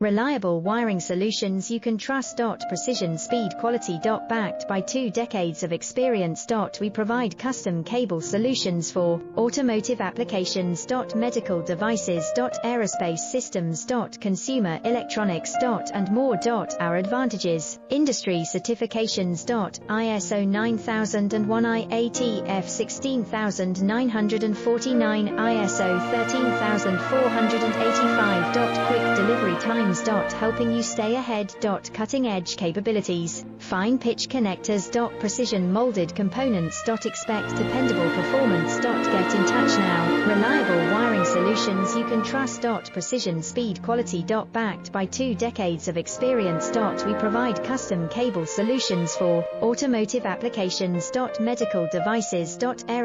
Reliable wiring solutions you can trust. Precision, speed, quality. Backed by 2 decades of experience. We provide custom cable solutions for automotive applications. Medical devices. Aerospace systems. Consumer electronics. And more. Our advantages: industry certifications. ISO 9001, IATF 16949, ISO 13485. Quick delivery times. Helping you stay ahead. Cutting-edge capabilities: fine-pitch connectors. Precision molded components. Expect dependable performance. Get in touch now. Reliable wiring solutions you can trust. Precision, speed, quality. Backed by 2 decades of experience. We provide custom cable solutions for automotive applications. Medical devices. Aerospace